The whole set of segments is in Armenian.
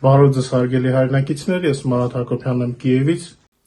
Բարև ձեզ հարգելի հայրենակիցներ, ես Մարատ Հակոբյանն եմ Կիևից։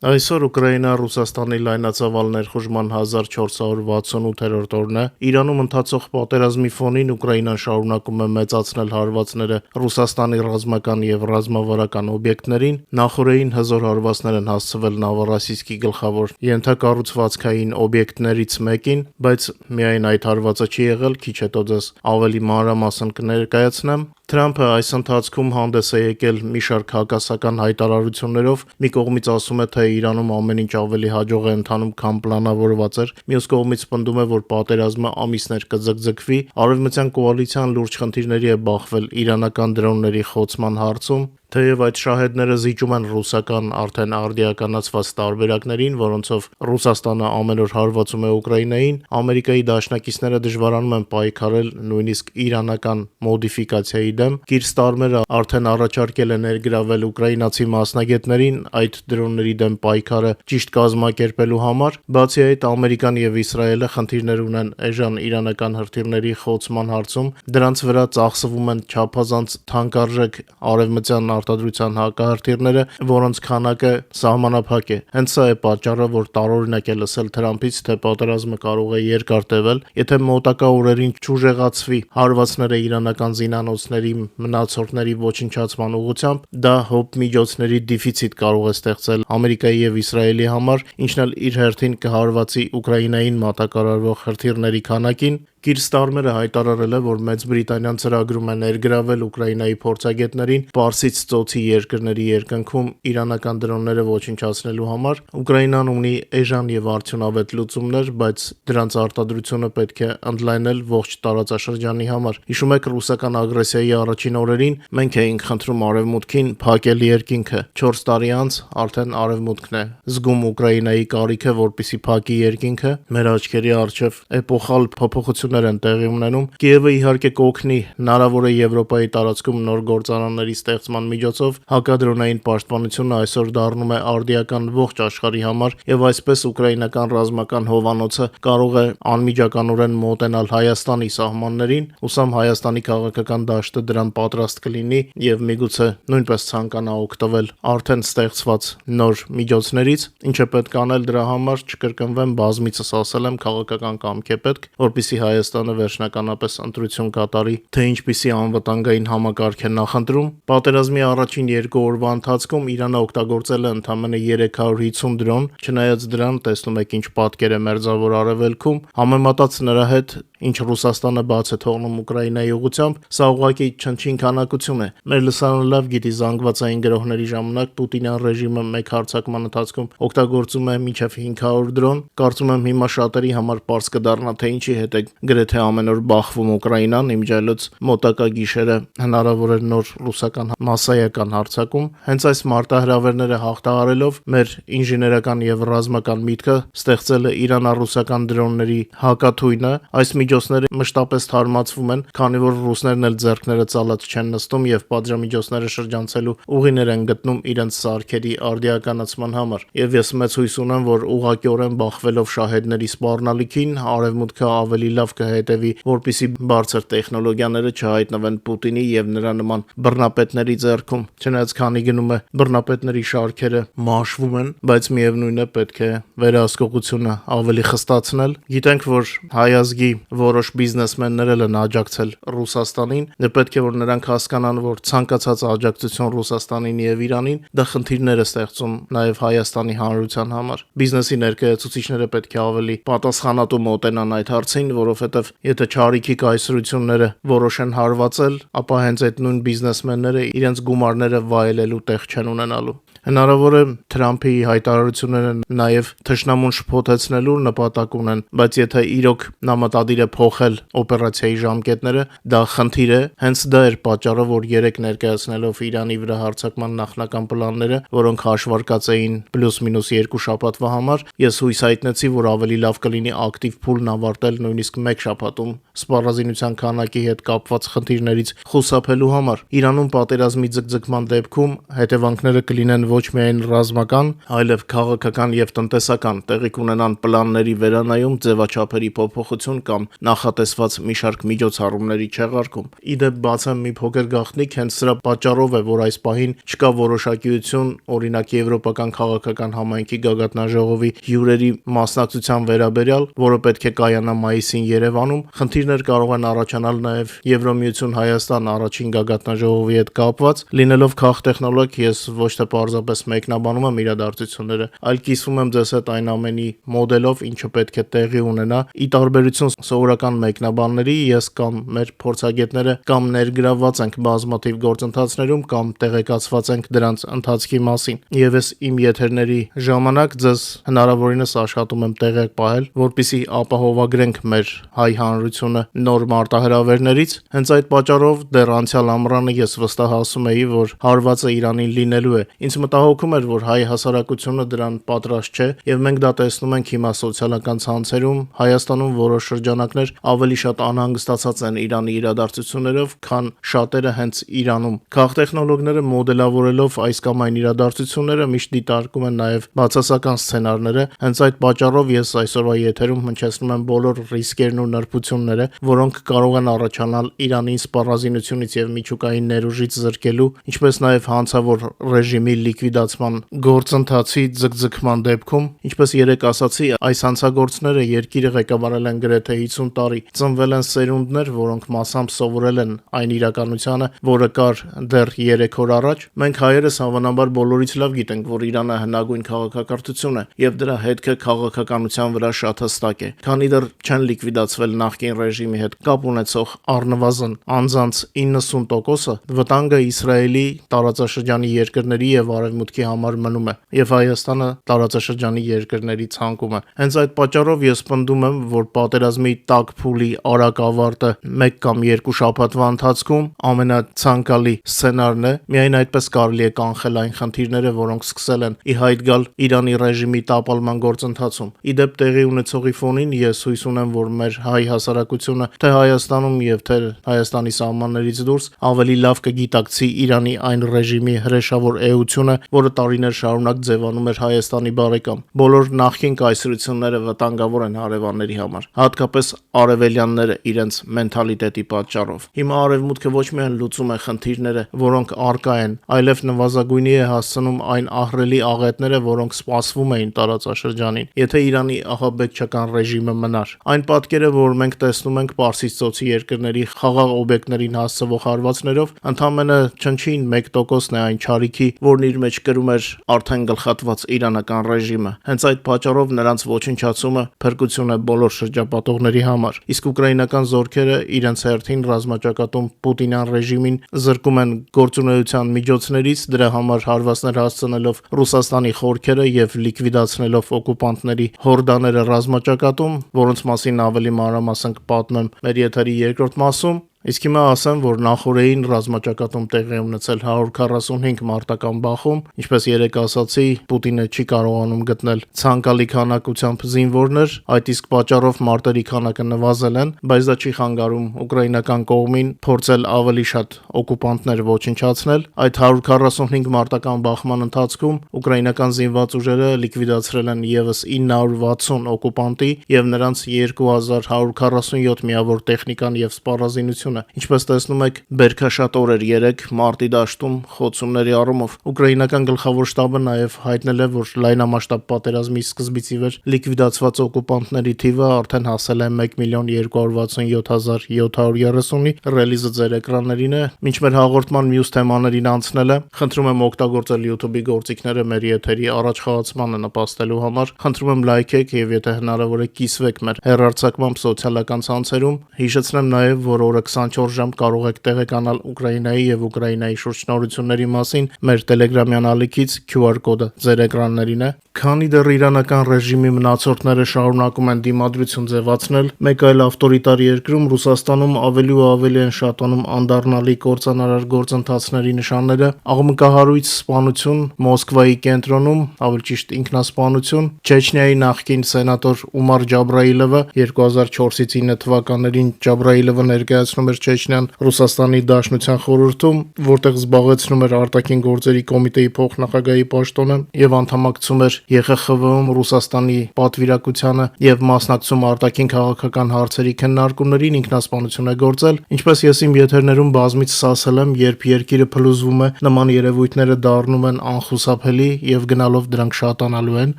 Այսօր Ուկրաինա-Ռուսաստանի լայնածավալ ներխուժման 1468-րդ օրն է։ Իրանում ընթացող պատերազմի ֆոնին Ուկրաինան շարունակում է մեծացնել հարվածները Ռուսաստանի ռազմական եւ ռազմավարական օբյեկտներին։ Նախորդին հզոր հարվածներ են հասցվել Նովորոսիիսկի գլխավոր ենթակառուցվածքային օբյեկտներից մեկին, բայց միայն այդ հարվածը չի եղել, քիչ հետո ձեզ ավելի մանրամասն կներկայացնեմ։ Թրամփը այս ընթացքում հանդես է եկել մի շարք հակասական հայտարարություններով։ Մի կողմից ասում է, թե Իրանում ամեն ինչ ավելի հաջող է ընթանում, քան պլանավորված էր։ Մյուս կողմից պնդում է, որ պատերազմը ամիսներ կձգձգվի։ Արևմտյան կոալիցիան լուրջ խնդիրների է բախվել իրանական դրոնների խոցման հարցում։ Թեև այդ շահեդները զիջում են ռուսական արդեն արդիականացված տարբերակներին, որոնցով Ռուսաստանը ամեն օր հարվածում է Ուկրաինային, Ամերիկայի դաշնակիցները դժվարանում են պայքարել նույնիսկ իրանական մոդիֆիկացիայի դեմ։ Կիրստարմերը արդեն առաջարկել է ներգրավել ուկրաինացի մասնագետներին այդ դրոնների դեմ պայքարը ճիշտ կազմակերպելու համար։ Բացի այդ, Ամերիկան եւ Իսրայելը խնդիրներ ունեն էժան իրանական հրթիռների խոցման հարցում, դրանց վրա ծախսվում են չափազանց թանկարժեք արևմտյան արտադրության հակահրթիռները, որոնց քանակը սահմանափակ է։ Հենց սա է պատճառը, որ տարօրինակ է լսել Թրամփից, թե պատերազմը կարող է երկար տևել, եթե մոտակա օրերին չուժեղացվի հարվածները իրանական զինանոցների մնացորդների ոչնչացման ուղղությամբ, դա հոբ միջոցների դեֆիցիտ կարող է ստեղծել Ամերիկայի եւ Իսրայելի համար, ինչն էլ իր հերթին կհարվածի Ուկրաինային մատակարարվող հրթիռների քանակին։ Կիրստարմերը հայտարարել է, որ Մեծ Բրիտանիան ծրագրում է ներգրավել Ուկրաինայի փորձագետներին Պարսից ծոցի երկրների երկնքում իրանական դրոնները ոչնչացնելու համար։ Ուկրաինան ունի էժան եւ արդյունավետ լուծումներ, բայց դրանց արտադրությունը պետք է ընդլայնել ողջ տարածաշրջանի համար։ Հիշում եք, ռուսական ագրեսիայի առաջին օրերին մենք էինք խնդրում Արևմուտքին փակել երկինքը։ 4 տարի անց արդեն Արևմուտքն է զգում Ուկրաինայի կարիքը, որպեսզի փակի երկինքը։ Մեր աչքերի առջև էպոխալ փոփոխություններ են տեղի ունենում։ Կիևը իհարկե կօգնի, հնարավոր է Եվրոպայի տարածքում նոր գործարանների ստեղծման միջոցով հակադրոնային պաշտպանությունը այսօր դառնում է արդիական ողջ աշխարհի համար, եւ այսպես ուկրաինական ռազմական հովանոցը կարող է անմիջականորեն մոտենալ Հայաստանի սահմաններին։ Ուսամ Հայաստանի քաղաքական դաշտը դրան պատրաստ կլինի եւ միգուցե նույնպես ցանկանա օգտվել արդեն ստեղծված նոր միջոցներից։ Ինչ է պետք անել դրա համար, չկրկնվեմ, բազմիցս ասել եմ, քաղաքական կամք է պետք, որպեսզի Հայաստանը վերջնականապես ընտրություն կատարի, թե ինչպիսի անվտանգային համակարգ է նախընտրում։ Պատերազմի առաջին 2 օրվա ընթացքում Իրանը օգտագործել է ընդամենը 350 դրոն, չնայած դրան տեսնում եք ինչ պատկեր է Մերձավոր Արևելքում, համեմատած նրա հետ, ինչ Ռուսաստանը բաց է թողնում Ուկրաինայի ուղղությամբ, սա ուղղակի չնչին քանակություն է։ Մեր լսարանը լավ գիտի զանգվածային գրոհների ժամանակ Պուտինյան ռեժիմը մեկ հարձակման ընթացքում օգտագործում է մինչև 500 դրոն։ Կարծում եմ հիմա շատերի համար պարզ կդառնա, թե ինչի հետ է գրեթե ամեն օր բախվում Ուկրաինան, իմջայլոց մոտակա գիշերը հնարավոր է նոր ռուսական մասսայական հարձակում։ Հենց այս մարտահրավերները հաղթահարելով մեր ինժեներական եւ ռազմական միտքը ստեղծել է իրանա-ռուսական դրոնների հակաթույնը։ Այս միջոցները մշտապես թարմացվում են, քանի որ ռուսներն էլ ձեռքները ծալած չեն նստում եւ պատժամիջոցները շրջանցելու ուղիներ են գտնում իրենց սարքերի արդիականացման համար։ Եվ ես մեծ հույս ունեմ, որ ուղղակիորեն բախվելով շահեդների սպառնալիքին, Արևմուտքը ավելի լավ կհետևի, որպեսզի բարձր տեխնոլոգիաները չհայտնվեն Պուտինի եւ նրա նման բռնապետների ձեռքում։ Չնայած քանի գնում է բռնապետների շարքերը մաշվում են, բայց միևնույն է պետք է վերահսկողությունը ավելի խստացնել։ Գիտենք, որ հայ ազգի որոշ բիզնեսմեններ են աջակցել Ռուսաստանին, եւ պետք է որ նրանք հասկանան, որ ցանկացած աջակցություն Ռուսաստանին եւ Իրանին դա խնդիրներ է ստեղծում նաեւ Հայաստանի հանրության համար։ Բիզնեսի ներկայացուցիչները պետք է ավելի պատասխանատու մոտենան այդ հարցին, որովհետև եթե չարիքի կայսրությունները որոշեն հարվածել, ապա հենց այդ նույն բիզնեսմենները իրենց գումարները վայելելու տեղ չեն ունենալու։ Հնարավոր է Թրամփի հայտարարությունները նաև թշնամուն շփոթեցնելու նպատակ ունեն, բայց եթե իրոք նա մտադիր է փոխել օպերացիայի ժամկետները, դա խնդիր է։ Հենց դա էր պատճառը, որ երեք ներկայացնելով Իրանի վրա հարձակման նախնական պլանները, որոնք հաշվարկած էին պլյուս-մինուս 2 շաբաթվա համար, ես հույս հայտնեցի, որ ավելի լավ կլինի ակտիվ փուլն ավարտել նույնիսկ 1 շաբաթում սպառազինության քանակի հետ կապված խնդիրներից խուսափելու համար։ Իրանում պատերազմի ձգձգման դեպքում հետևանքները կլինեն ոչ միայն ռազմական, այլև քաղաքական եւ տնտեսական, տեղի կունենան պլանների վերանայում, ձևաչափերի փոփոխություն կամ նախատեսված մի շարք միջոցառումների չեղարկում։ Իդեպ բացեմ մի փոքր գաղտնիք, հենց սրա պատճառով է, որ այս պահին չկա որոշակիություն, օրինակ Եվրոպական քաղաքական համայնքի գագաթնաժողովի հյուրերի մասնակցության վերաբերյալ, որը պետք է կայանա մայիսին Երևանում։ Խնդիրներ կարող են առաջանալ նաև Եվրոմիություն Հայաստան առաջին գագաթնաժողովի հետ կապված։ Լինելով քաղտեխնոլոգ, ես ոչ թե պարզապես մեկնաբանում եմ իրադարձությունները, այլ կիսվում եմ ձեզ հետ այն ամենի մոդելով, ինչը պետք է տեղի ունենա։ Ի տարբերություն սովորական մեկնաբանների, ես կամ մեր փորձագետները կամ ներգրավված ենք բազմաթիվ գործընթացներում, կամ տեղեկացված ենք դրանց ընթացքի մասին։ Եվ ես իմ եթերների ժամանակ ձեզ հնարավորինս աշխատում եմ տեղյակ պահել, որպեսզի ապահովագրենք մեր հայ հանրությունը նոր մարտահրավերներից։ Հենց այդ պատճառով դեռ անցյալ ամռանը ես վստահ ասում էի, որ հարվածը Իրանին լինելու է։ Ինձ մտահոգում էր, որ հայ հասարակությունը դրան պատրաստ չէ, եւ մենք դա տեսնում ենք հիմա սոցիալական ցանցերում։ Հայաստանում որոշ շրջանակներ ավելի շատ անհանգստացած են Իրանի իրադարձություններով, քան շատերը հենց Իրանում։ Քաղտեխնոլոգները մոդելավորելով այս կամ այն իրադարձությունները միշտ դիտարկում են նաև բացասական սցենարները։ Հենց այդ պատճառով ես այսօրվա եթերում հնչեցնում եմ բոլոր ռիսկերն ու նրբությունները, որոնք կարող են առաջանալ Իրանին սպառազինությունից եւ միջուկային ներուժից զրկելու, ինչպես նաև հանցավոր ռեժիմի լիկվիդացման գործընթացի ձգձգման դեպքում։ Ինչպես երեք ասացի, այս հանցագործները երկիրը ղեկավարել են գրեթե 50 տարի։ Ծնվել են սերունդներ, որոնք մասամբ սովորել են այն իրականությանը, որը կար դեռ 3 օր առաջ։ Մենք հայերս հավանաբար բոլորից լավ գիտենք, որ Իրանը հնագույն քաղաքակրթություն է եւ դրա հետքը քաղաքականության վրա շատ հստակ է։ Քանի դեռ չեն լիկվիդացվել նախկին ռեժիմի հետ կապ ունեցող առնվազն անձանց 90%-ը, վտանգը Իսրայելի, տարածաշրջանի երկրների եւ Արևմուտքի համար մնում է, եւ Հայաստանը տարածաշրջանի երկրների ցանկում է։ Հենց այդ պատճառով ես պնդում եմ, որ պատերազմի տաք փուլի արագ ավարտը 1 կամ 2 շաբաթվա ընթացքում ամենացանկալի սցենարն է։ Միայն այդպես կարելի է կանխել այն խնդիրները, որոնք սկսել են ի հայտ գալ Իրանի ռեժիմի տապալման գործընթացում։ Իդեպ տեղի ունեցողի ֆոնին ես հույս ունեմ, որ մեր հայ հասարակությունը թե Հայաստանում եւ թե Հայաստանի սահմաններից դուրս ավելի լավ կգիտակցի Իրանի այն ռեժիմի հրեշավոր էությունը, որը տարիներ շարունակ ձևանում էր Հայաստանի բարեկամ։ Բոլոր նախկին կայսրությունները վտանգավոր են հարևանների համար, հատկապես արևելյանները իրենց մենթալիտետի պատճառով։ Հիմա Արևմուտքը ոչ միայն լուծում է խնդիրները, որոնք առկա են, այլև նվազագույնի է հասցնում այն ահռելի աղետները, որոնք սպասվում էին տարածաշրջանին, եթե Իրանի ահաբեկչական ռեժիմը մնար։ Այն պատկերը, որ մենք տեսնում ենք Պարսից ծոցի երկրների խաղաղ օբյեկտներին հասցվող հարվածներով, ընդամենը չնչին 1%-ն է այն չարիքի, որն իր մեջ կրում էր արդեն գլխատված իրանական ռեժիմը։ Հենց այդ պատճառով նրանց ոչնչացումը փրկություն է բոլոր շրջապատողների համար։ Իսկ ուկրաինական զորքերը իրենց հերթին ռազմաճակատում Պուտինյան ռեժիմին զրկում են գործունեության միջոցներից, դրա համար հարվածներ հասցնելով Ռուսաստանի խորքերը եւ լիկվիդացնելով օկուպանտների հորդաները ռազմաճակատում, որոնց մասին ավելի մանրամասն կպատմեմ մեր եթերի երկրորդ մասում։ Իսկ հիմա ասեմ, որ նախորդին ռազմաճակատում տեղի ունեցել 145 մարտական բախում, ինչպես երեք ասացի, Պուտինը չի կարողանում գտնել ցանկալի քանակությամբ զինվորներ, այդ իսկ պատճառով մարտերի քանակը նվազել են, բայց դա չի խանգարում ուկրաինական կողմին փորձել ավելի շատ օկուպանտներ ոչնչացնել։ Այդ 145 մարտական բախման ընթացքում ուկրաինական զինված ուժերը լիկվիդացրել են եւս 960 օկուպանտի եւ նրանց 2147 միավոր տեխնիկան եւ սպառազինությունը։ Ինչպես տեսնում եք, բերքաշատ օր էր 3 մարտի դաշտում խոցումների առումով։ Ուկրաինական գլխավոր շտաբը նաև հայտնել է, որ լայնամասշտաբ պատերազմի սկզբից ի վեր լիկվիդացված օկուպանտների թիվը արդեն հասել է 1,267,730-ի։ Ռելիզը ձեր էկրաններին է։ Մինչ մեր հաղորդման մյուս թեմաներին անցնելը, խնդրում եմ օգտագործել YouTube-ի գործիքները մեր եթերի առաջխաղացմանը նպաստելու համար։ Խնդրում եմ լայքեք եւ եթե հնարավոր է կիսվեք մեր հեռարձակմամբ սոցիալական ցանցերում։ Հիշեցնեմ նաև, որ օրը 24 ժամ կարող եք տեղեկանալ Ուկրաինայի եւ Ուկրաինայի շրջնորությունների մասին մեր Telegram-յան ալիքից, QR կոդը ձեր էկրաններին է։ Քանի դեռ իրանական ռեժիմի մնացորդները շարունակում են դիմադրություն ձևացնել, մեկ այլ ավտորիտար երկրում Ռուսաստանում ավելի ու ավելի են շատանում անդառնալի կործանարար գործընթացների նշանները։ Աղմկահարույց սպանություն Մոսկվայի կենտրոնում, ավելի ճիշտ ինքնասպանություն, Չեչնիայի նախկին սենատոր Ումար Ջաբրայիլովը 2004-ից 9 թվականներին Ջաբրայիլովը ներկայացնում Վլադիմիր Չեչնյան Ռուսաստանի Դաշնության խորհրդում, որտեղ զբաղեցնում էր արտաքին գործերի կոմիտեի փոխնախագահի պաշտոնը եւ անդամակցում էր ԵԽԽՎ-ում Ռուսաստանի պատվիրակությանը եւ մասնակցում արտաքին քաղաքական հարցերի քննարկումներին, ինքնասպանություն է գործել, ինչպես ես իմ եթերներում բազմիցս ասել եմ, երբ երկիրը փլուզվում է, նման երևույթները դառնում են անխուսափելի եւ գնալով դրանք շատանալու են։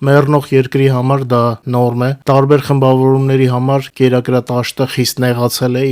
Մեռնող երկրի համար դա նորմ է, տարբեր խմբավորումների համար կերակրատաշտը խիստ նեղացել է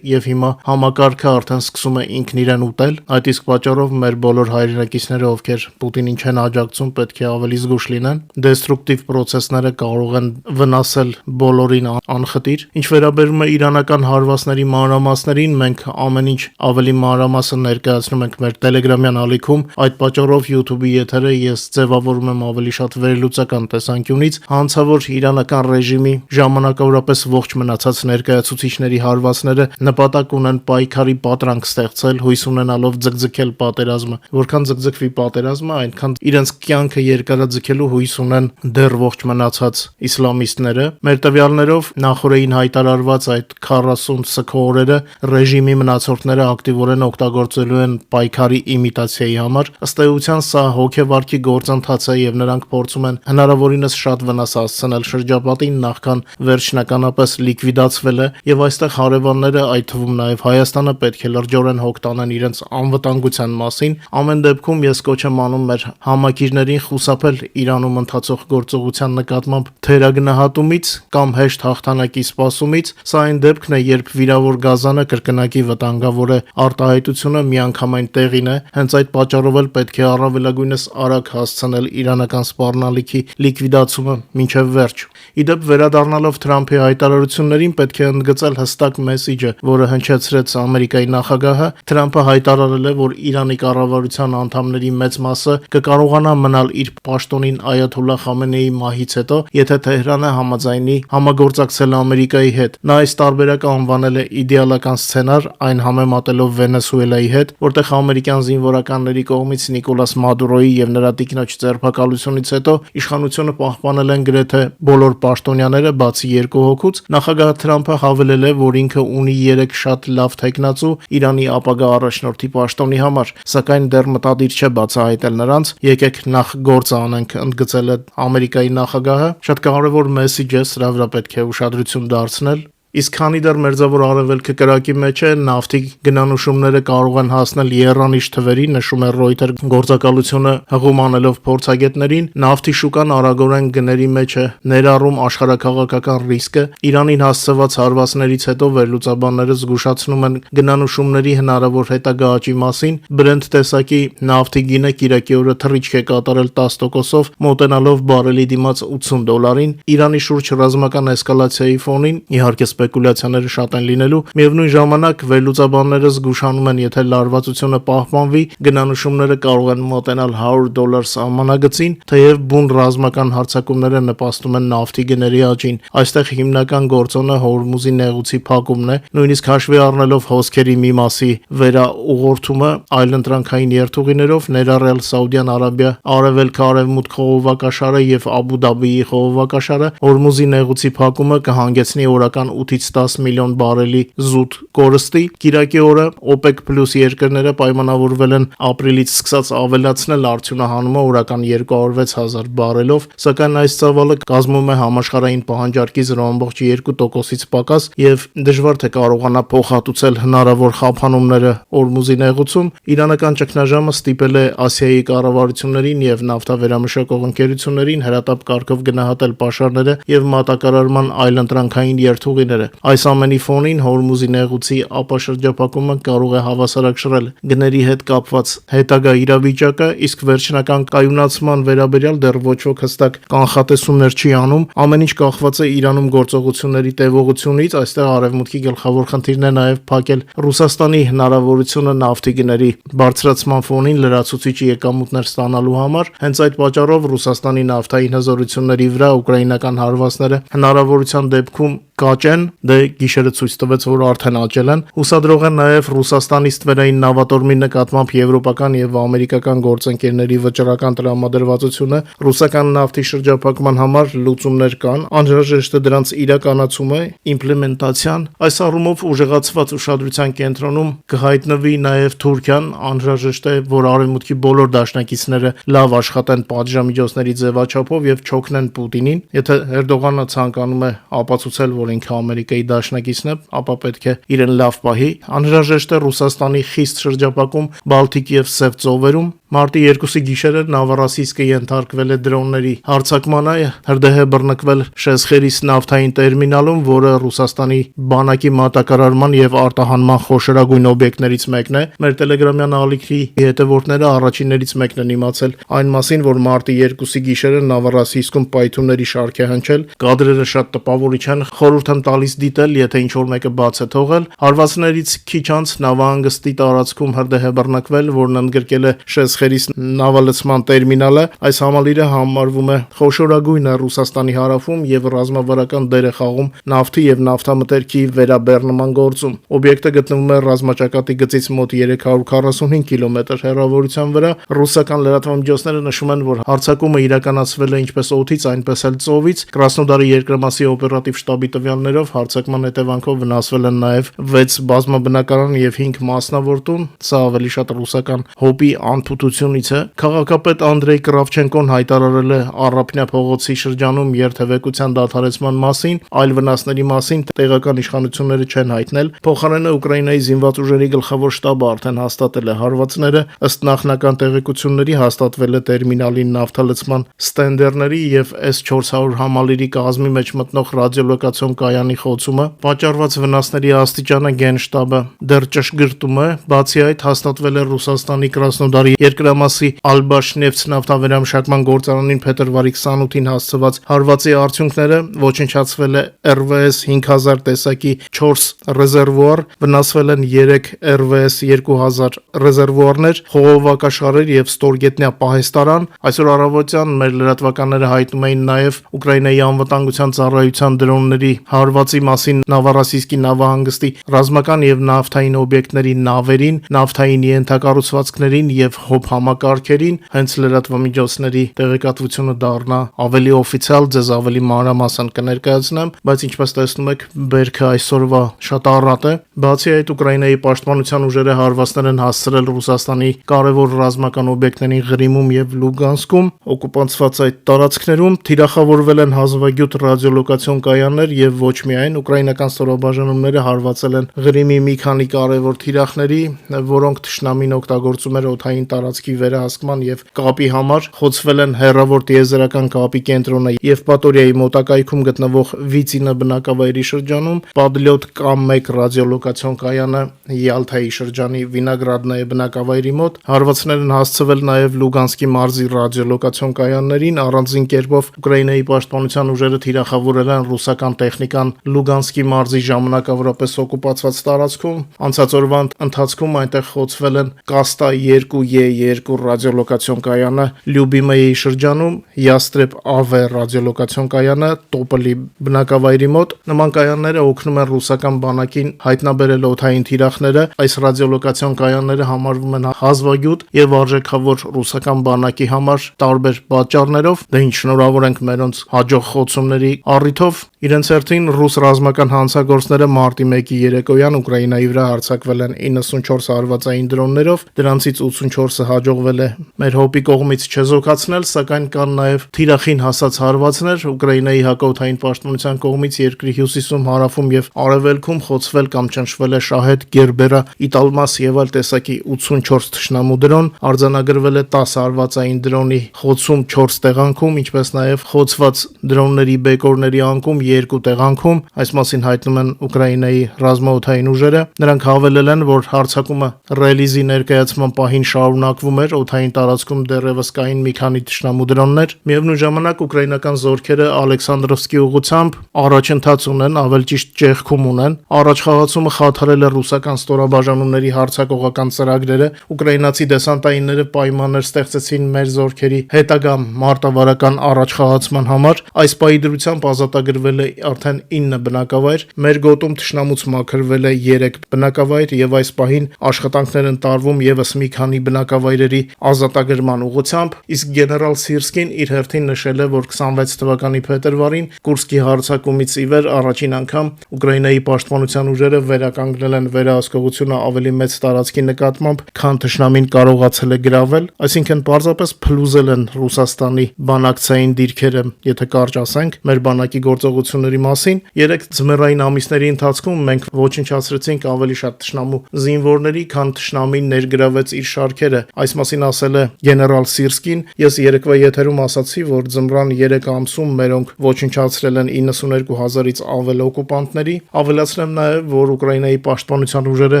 եւ հիմա համակարգը արդեն սկսում է ինքն իրեն ուտել։ Այդ իսկ պատճառով մեր բոլոր հայրենակիցները, ովքեր Պուտինին չեն աջակցում, պետք է ավելի զգուշ լինեն։ Դեստրուկտիվ process-ները կարող են վնասել բոլորին անխտիր։ Ինչ վերաբերում է իրանական հարվածների մանրամասներին, մենք ամեն ինչ ավելի մանրամասն ներկայացնում ենք մեր Telegram-յան ալիքում։ Այդ պատճառով YouTube-ի եթերը ես ձևավորում եմ ավելի շատ վերլուծական տեսանկյունից, հանցավոր իրանական ռեժիմի ժամանակավորապես ողջ մնացած ներկայացուցիչների հարվածները նպատակ ունեն պայքարի պատրանք ստեղծել, հույս ունենալով ձգձգել պատերազմը։ Որքան ձգձգվի պատերազմը, այնքան իրենց կյանքը երկարաձգելու հույս ունեն դեռ ողջ մնացած իսլամիստները։ Մեր տվյալներով նախորդին հայտարարված այդ 40 սգո օրերը ռեժիմի մնացորդները ակտիվորեն օգտագործելու են պայքարի իմիտացիայի համար։ Ըստ էության սա հոգեվարքի գործընթաց է եւ նրանք փորձում են հնարավորինս շատ վնաս հասցնել շրջապատին, նախքան վերջնականապես լիկվիդացվել է, եւ այստեղ հարևանները, այդ թվում նաեւ Հայաստանը, պետք է լրջորեն հոգ տանեն իրենց անվտանգության մասին։ Ամեն դեպքում ես կոչ եմ անում մեր համակիրներին խուսափել Իրանում ընթացող գործողության նկատմամբ թերագնահատումից կամ հեշտ հաղթանակի սպասումից։ Սա այն դեպքն է, երբ վիրավոր գազանը կրկնակի վտանգավոր է, արտահայտությունը միանգամայն տեղին է, հենց այդ պատճառով էլ պետք է առավելագույնս արագ հասցնել իրանական սպառնալիքի լիկվիդացումը մինչև վերջ։ Իդեպ վերադառնալով Թրամփի հայտարարություններին, պետք է ընդգծել հստակ մեսիջը, որը հնչեցրեց Ամերիկայի նախագահը։ Թրամփը հայտարարել է, որ Իրանի կառավարության անդամների մեծ մասը կկարողանա մնալ իր պաշտոնին Այաթոլլահ Խամենեիի մահից հետո, եթե Թեհրանը համաձայնի համագործակցել Ամերիկայի հետ։ Նա այս տարբերակը անվանել է իդեալական սցենար, այն համեմատելով Վենեսուելայի հետ, որտեղ ամերիկյան զինվորականների կողմից Նիկոլաս Մադուրոյի եւ նրա տիկնոջ ձերբակալությունից հետո իշխանությունը պահպանել են գրեթե բոլոր պաշտոնյաները, բացի 2 հոգուց։ Նախագահ Թրամփը հավելել է, որ ինքը ունի 3 շատ լավ թեկնածու Իրանի ապագա առաջնորդի պաշտոնի համար, սակայն դեռ մտադիր չէ բացահայտել նրանց։ Եկեք նախ գործը անենք, ընդգծել է Ամերիկայի նախագահը։ Շատ կարևոր մեսիջ է, սրա վրա պետք է ուշադրություն դարձնել։ Իսկ քանի դեռ Մերձավոր Արևելքը կրակի մեջ է, նավթի գնանուշումները կարող են հասնել եռանիշ թվերի, նշում է Reuters գործակալությունը հղում անելով փորձագետներին։ Նավթի շուկան արագորեն գների մեջ է, ներառում աշխարհաքաղաքական ռիսկը։ Իրանին հասցված հարվածներից հետո վերլուծաբանները զգուշացնում են գնանուշումների հնարավոր հետագա աճի մասին։ Brent տեսակի նավթի գինը կիրակի օրը թռիչք է կատարել 10%-ով, մոտենալով բարելի դիմաց $80։ Իրանի շուրջ ռազմական էսկալացիայի ֆոնին, իհարկե սպեկուլյացիաները շատ են լինելու, միևնույն ժամանակ վերլուծաբանները զգուշանում են, եթե լարվածությունը պահպանվի, գնանուշումները կարող են մոտենալ $100 սահմանագծին, թեև բուն ռազմական հարձակումները նպաստում են նավթի գների աճին։ Այստեղ հիմնական գործոնը Հորմուզի նեղուցի փակումն է, նույնիսկ հաշվի առնելով հոսքերի մի մասի վերաուղղորդումը այլընտրանքային երթուղիներով, ներառյալ Սաուդյան Արաբիա, Արևելք Արևմուտք խողովակաշարը եւ Աբու Դաբիի խողովակաշարը, Հորմուզի նեղուցի փակումը կհանգեցնի օրական 8-ից 10 միլիոն բարելի զուտ կորստի։ Կիրակի օրը OPEC+ երկրները պայմանավորվել են ապրիլից սկսած ավելացնել արդյունահանումը օրական 206,000 բարելով, սակայն այս ծավալը կազմում է համաշխարհային պահանջարկի 0.2%-ից պակաս եւ դժվար թե կարողանա փոխհատուցել հնարավոր խափանումները Հորմուզի նեղուցում։ Իրանական ճգնաժամը ստիպել է Ասիայի կառավարություններին եւ նավթավերամշակող ընկերություններին հրատապ կարգով գնահատել պաշարները եւ մատակարարման այլընտրանքային երթուղիները։ Այս ամենի ֆոնին Հորմուզի նեղուցի ապաշրջափակումը կարող է հավասարակշռել գների հետ կապված հետագա իրավիճակը, իսկ վերջնական կայունացման վերաբերյալ դեռ ոչ ոք հստակ կանխատեսումներ չի անում։ Ամեն ինչ կախված է Իրանում գործողությունների տևողությունից, այստեղ արևմուտքի գլխավոր խնդիրն է նաև փակել Ռուսաստանի հնարավորությունը նավթի գների բարձրացման ֆոնին լրացուցիչ եկամուտներ ստանալու համար։ Հենց այդ պատճառով Ռուսաստանի նավթային հզորությունների վրա ուկրաինական հարվածները հնարավորության դեպքում կաճեն, դե գիշերը ցույց տվեց, որ արդեն աճել են։ Հուսադրող են նաև Ռուսաստանից Տվերային նավատորմի նկատմամբ եվրոպական եւ ամերիկական գործընկերների վճռական տրամադրվածությունը, ռուսական նավթի շրջափակման համար լուծումներ կան, անհրաժեշտ է դրանց իրականացումը, իմպլեմենտացիան։ Այս առումով ուժեղացված ուշադրության կենտրոնում կհայտնվի նաև Թուրքիան, անհրաժեշտ է, որ արևմուտքի բոլոր դաշնակիցները լավ աշխատեն պատժամիջոցների ձևաչափով եւ չօգնեն Պուտինին։ Եթե Էրդողանը ցանկանում է ապացուցել, որ ինքը Ամերիկայի դաշնակիցն է, ապա պետք է իրեն լավ պահի։ Անհրաժեշտ է Ռուսաստանի խիստ շրջափակում Բալտիկ եւ Սև ծովերում։ Մարտի 2-ի գիշերը Նավառասիսկը ենթարկվել է դրոնների հարձակմանը, հրդեհ է բռնկվել Շեսխերիս նավթային տերմինալում, որը Ռուսաստանի բանակի մատակարարման եւ արտահանման խոշորագույն օբյեկտներից մեկն է։ Մեր տելեգրամյան ալիքի հետևորդները առաջիններից մեկն են իմացել այն մասին, որ մարտի 2-ի գիշերը Նավառասիսկում պայթյունների շարք է հնչել։ Կադրերը շատ տպավորիչ են, խորհուրդ եմ տալիս դիտել, եթե ինչ-որ մեկը բաց է թողել։ Հարվածներից քիչ անց նավահանգստի տարածքում հրդեհ է բռնկվել, որն ընդգրկել է Շեսխերիս նավալցման տերմինալը։ Այս համալիրը համարվում է խոշորագույնը Ռուսաստանի հարավում եւ ռազմավարական դեր է խաղում նավթի եւ նավթամթերքի վերաբեռնման գործում։ Օբյեկտը գտնվում է ռազմաճակատի գծից մոտ 345 կիլոմետր հեռավորության վրա։ Ռուսական լրատվամիջոցները նշում են, որ հարձակումը իրականացվել է ինչպես օդից, այնպես էլ ծովից։ Կրասնոդարի երկրամասի օպերատիվ շտաբի տվյալներով հարձակման հետևանքով վնասվել են նաեւ 6 բազմաբնակարան եւ 5 մասնավոր տուն։ Սա ավելի շատ ռուսական հոպի անփութությունից է։ Քաղաքապետ Անդրեյ Կրավչենկոն հայտարարել է Առափնյա փողոցի շրջանում երթևեկության դադարեցման մասին, այլ վնասների մասին տեղական իշխանությունները չեն հայտնել։ Փոխարենը Ուկրաինայի զինված ուժերի գլխավոր շտաբը արդեն հաստատել է հարվածները։ Ըստ նախնական տեղեկությունների հաստատվել է տերմինալի նավթալցման ստենդերների եւ S400 համալիրի կազմի մեջ մտնող ռադիոլոկացիոն կայանի խոցումը։ Պատճառված վնասների աստիճանը Գենշտաբը դեռ ճշգրտում է։ Բացի այդ, հաստատվել է Ռուսաստանի Կրասնոդարի երկրամասի Ալբաշնևց նավթավերամշակման գործարանին փետրվարի 28-ին հասցված հարվածի արդյունքները, ոչնչացվել է RVS 5000 տեսակի 4 ռեզերվուար, վնասվել են 3 RVS 2000 ռեզերվուարներ, խողովակաշարեր եւ ստորգետնյա պահեստարան։ Այսօր առավոտյան մեր լրատվականները հայտնում էին նաեւ Ուկրաինայի անվտանգության ծառայության դրոնների հարվածի մասին Նավառասիսկի նավահանգստի ռազմական եւ նավթային օբյեկտների նավերին, նավթային ենթակառուցվածքներին եւ հոբ համակարգերին։ Հենց լրատվամիջոցների տեղեկատվությունը դառնա ավելի օֆիցիալ, ձեզ ավելի մանրամասն կներկայացնեմ, բայց ինչպես տեսնում եք, բերքը այսօրվա շատ առատ է։ Բացի այդ, Ուկրաինայի պաշտպանության ուժերը հարվածներ են հասցրել Ռուսաստանի կարևոր ռազմական օբյեկտներին Ղրիմում եւ Լուգանսկում։ Օկուպանտված այդ տարածքներում թիրախավորվել են հազվագյուտ ռադիոլոկացիոն կայաններ եւ ոչ միայն ուկրաինական ստորաբաժանումները հարվածել են Ղրիմի մի քանի կարևոր թիրախների, որոնք թշնամին օգտագործում էր օդային տարածքի վերահսկման եւ կապի համար, խոցվել են հեռավոր տիեզերական կապի կենտրոնը Եվպատորիայի մոտակայքում գտնվող Վիցինը բնակավայրի շրջանում, Падլյոտ K1 ռադիոլոկացիոն կայանը Յալթայի շրջանի Վինոգրադնայե բնակավայրի մոտ, հարվածներ են հասցվել նաեւ Լուգանսկի մարզի ռադիոլոկացիոն կայաններին, առանձին կերպով Ուկրաինայի պաշտպանության ուժերը թիրախավորել են ռուսական տեխնիկան Լուգանսկի մարզի ժամանակավորապես օկուպացված տարածքում։ Անցած օրվա ընթացքում այնտեղ խոցվել են Կաստա 2E2 ռադիոլոկացիոն կայանը Լյուբիմեի շրջանում, Յաստրեբ AV ռադիոլոկացիոն կայանը Տոպոլի բնակավայրի մոտ։ Նման կայանները օգնում են ռուսական բանակին հայտնաբերել օդային թիրախները։ Այս ռադիոլոկացիոն կայանները համարվում են հազվագյուտ եւ արժեքավոր ռուսական բանակի համար տարբեր պատճառներով։ Դե ինչ, շնորհավոր ենք մերոնց հաջող խոցումների առիթով։ Իրենց հերթին ռուս ռազմական հանցագործները մարտի 1-ի երեկոյան Ուկրաինայի վրա հարձակվել են 94 հարվածային դրոններով, դրանցից 84-ը հաջողվել է մեր հոպի կողմից չեզոքացնել, սակայն կան նաև թիրախին հասած հարվածներ։ Ուկրաինայի հակաօդային պաշտպանության կողմից երկրի հյուսիսում, հարավում եւ արևելքում խոցվել կամ ճնշվել է Շահեդ, Գերբերա, Իտալմաս եւ այլ տեսակի 84 թշնամու դրոն, արձանագրվել է 10 հարվածային դրոնի խոցում 4 տեղանքում, ինչպես նաև խոցված դրոնների բեկորների անկում 2 տեղանքում։ Այս մասին հայտնում են Ուկրաինայի ռազմաօդային ուժերը։ Նրանք հավելել են, որ հարձակումը ռելիզի ներկայացման պահին շարունակվում էր, օդային տարածքում դեռևս կային մի քանի թշնամու դրոններ։ Միևնույն ժամանակ ուկրաինական զորքերը Ալեքսանդրովսկի ուղղությամբ առաջընթաց ունեն, ավելի ճիշտ ճեղքում ունեն։ Առաջխաղացումը խաթարել է ռուսական ստորաբաժանումների հարձակողական ծրագրերը։ Ուկրաինացի դեսանտայինները պայմաններ ստեղծեցին մեր զորքերի հետագա մարտավարական առաջխաղացման համար։ Այս պահի դրությամբ ազատագրվել մաքրվել է արդեն 9 բնակավայր, մեր գոտում թշնամուց մաքրվել է 3 բնակավայր եւ այս պահին աշխատանքներ են տարվում եւս մի քանի բնակավայրերի ազատագրման ուղղությամբ, իսկ գեներալ Սիրսկին իր հերթին նշել է, որ 26 թվականի փետրվարին Կուրսկի հարձակումից ի վեր առաջին անգամ Ուկրաինայի պաշտպանության ուժերը վերականգնել են վերահսկողությունը ավելի մեծ տարածքի նկատմամբ, քան թշնամին կարողացել է գրավել, այսինքն պարզապես փլուզել են Ռուսաստանի բանակցային դիրքերը, եթե կարճ ասենք, մեր բանակի գործողությունների մասին։ 3 ձմեռային ամիսների ընթացքում մենք ոչնչացրեցինք ավելի շատ թշնամու զինվորների, քան թշնամին ներգրավեց իր շարքերը։ Այս մասին ասել է գեներալ Սիրսկին։ Ես երեկվա եթերում ասացի, որ ձմռան 3 ամսում մերոնք ոչնչացրել են 92,000-ից ավել օկուպանտների։ Ավելացնեմ նաև, որ Ուկրաինայի պաշտպանության ուժերը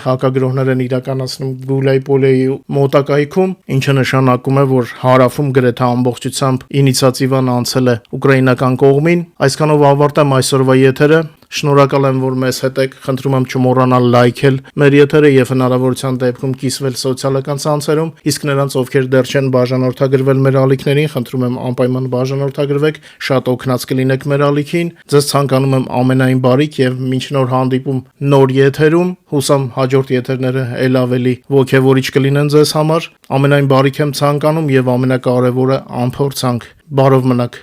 հակագրոհներ են իրականացնում Գուլայպոլեի մոտակայքում, ինչը նշանակում է, որ հարավում գրեթե ամբողջությամբ ինիցիատիվան անցել է ուկրաինական կողմին։ Այսքանով ավարտեմ այսօրվա եթերը։ Շնորհակալ եմ, որ մեզ հետ եք, խնդրում եմ չմոռանալ լայքել մեր եթերը եւ հնարավորության դեպքում կիսվել սոցիալական ցանցերում, իսկ նրանց, ովքեր դեռ չեն բաժանորդագրվել մեր ալիքներին, խնդրում եմ անպայման բաժանորդագրվեք, շատ օգնած կլինեք մեր ալիքին։ Ձեզ ցանկանում եմ ամենայն բարիք եւ մինչ նոր հանդիպում նոր եթերում, հուսամ հաջորդ եթերները ել ավելի ոգևորիչ կլինեն ձեզ համար։ Ամենայն բարիք եմ ցանկանում եւ ամենակարևորը անփորձանք։ Բարով մնաք։